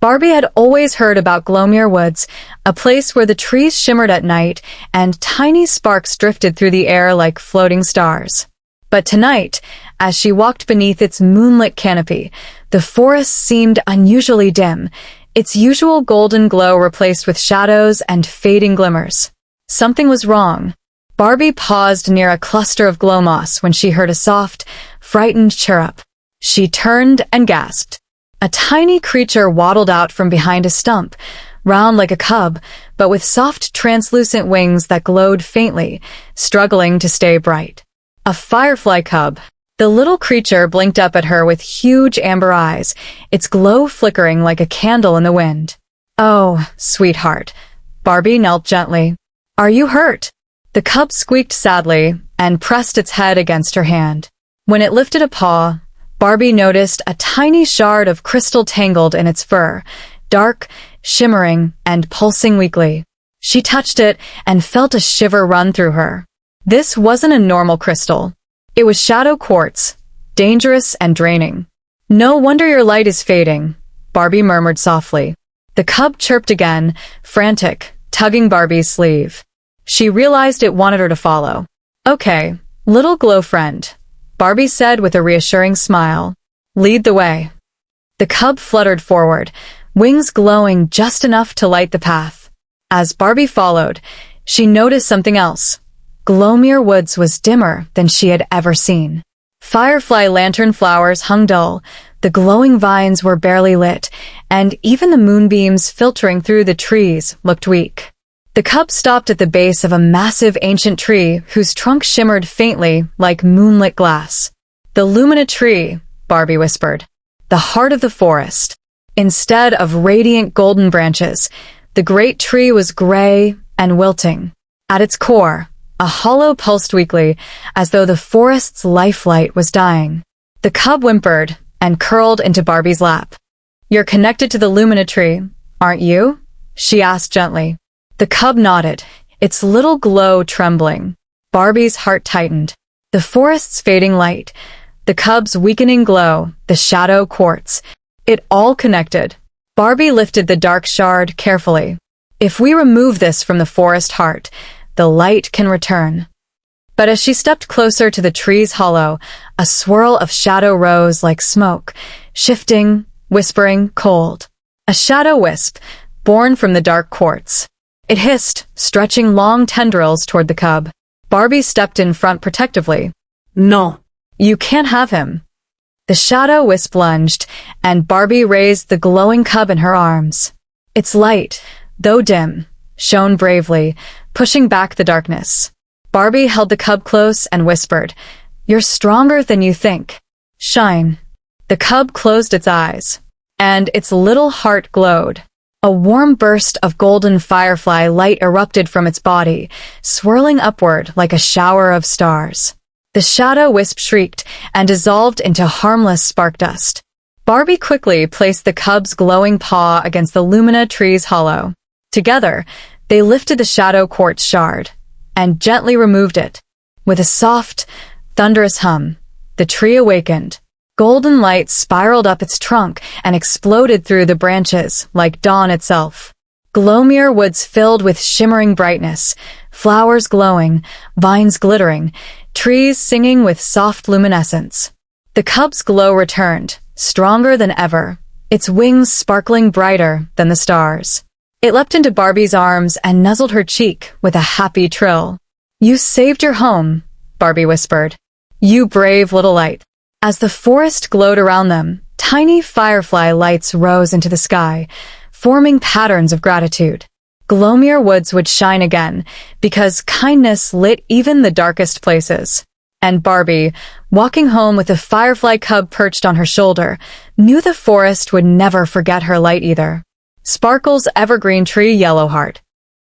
Barbie had always heard about Glowmere Woods, a place where the trees shimmered at night and tiny sparks drifted through the air like floating stars. But tonight, as she walked beneath its moonlit canopy, the forest seemed unusually dim, its usual golden glow replaced with shadows and fading glimmers. Something was wrong. Barbie paused near a cluster of glow moss when she heard a soft, frightened chirrup. She turned and gasped. A tiny creature waddled out from behind a stump, round like a cub, but with soft, translucent wings that glowed faintly, struggling to stay bright. A Firefly Cub. The little creature blinked up at her with huge amber eyes, its glow flickering like a candle in the wind. "Oh, sweetheart." Barbie knelt gently. "Are you hurt?" The cub squeaked sadly and pressed its head against her hand. When it lifted a paw, Barbie noticed a tiny shard of crystal tangled in its fur, dark, shimmering, and pulsing weakly. She touched it and felt a shiver run through her. This wasn't a normal crystal. It was shadow quartz, dangerous and draining. "No wonder your light is fading," Barbie murmured softly. The cub chirped again, frantic, tugging Barbie's sleeve. She realized it wanted her to follow. "Okay, little glow friend," Barbie said with a reassuring smile. "Lead the way." The cub fluttered forward, wings glowing just enough to light the path. As Barbie followed, she noticed something else. Glowmere Woods was dimmer than she had ever seen. Firefly lantern flowers hung dull, the glowing vines were barely lit, and even the moonbeams filtering through the trees looked weak. The cub stopped at the base of a massive ancient tree whose trunk shimmered faintly like moonlit glass. "The Lumina tree," Barbie whispered. "The heart of the forest." Instead of radiant golden branches, the great tree was gray and wilting. At its core, a hollow pulsed weakly, as though the forest's lifelight was dying. The cub whimpered and curled into Barbie's lap. "You're connected to the Lumina tree, aren't you?" she asked gently. The cub nodded, its little glow trembling. Barbie's heart tightened. The forest's fading light, the cub's weakening glow, the shadow quartz. It all connected. Barbie lifted the dark shard carefully. "If we remove this from the forest heart, the light can return." But as she stepped closer to the tree's hollow, a swirl of shadow rose like smoke, shifting, whispering, cold. A shadow wisp, born from the dark quartz. It hissed, stretching long tendrils toward the cub. Barbie stepped in front protectively. "No. You can't have him." The shadow wisp lunged, and Barbie raised the glowing cub in her arms. Its light, though dim, shone bravely, pushing back the darkness. Barbie held the cub close and whispered, "You're stronger than you think. Shine." The cub closed its eyes, and its little heart glowed. A warm burst of golden firefly light erupted from its body, swirling upward like a shower of stars. The shadow wisp shrieked and dissolved into harmless spark dust. Barbie quickly placed the cub's glowing paw against the Lumina tree's hollow. Together, they lifted the shadow quartz shard and gently removed it. With a soft, thunderous hum, the tree awakened. Golden light spiraled up its trunk and exploded through the branches like dawn itself. Glowmere Woods filled with shimmering brightness, flowers glowing, vines glittering, trees singing with soft luminescence. The cub's glow returned, stronger than ever, its wings sparkling brighter than the stars. It leapt into Barbie's arms and nuzzled her cheek with a happy trill. "You saved your home," Barbie whispered. "You brave little light." As the forest glowed around them, tiny firefly lights rose into the sky, forming patterns of gratitude. Glowmere Woods would shine again, because kindness lit even the darkest places. And Barbie, walking home with a firefly cub perched on her shoulder, knew the forest would never forget her light either. Sparkle's evergreen tree Yellowheart.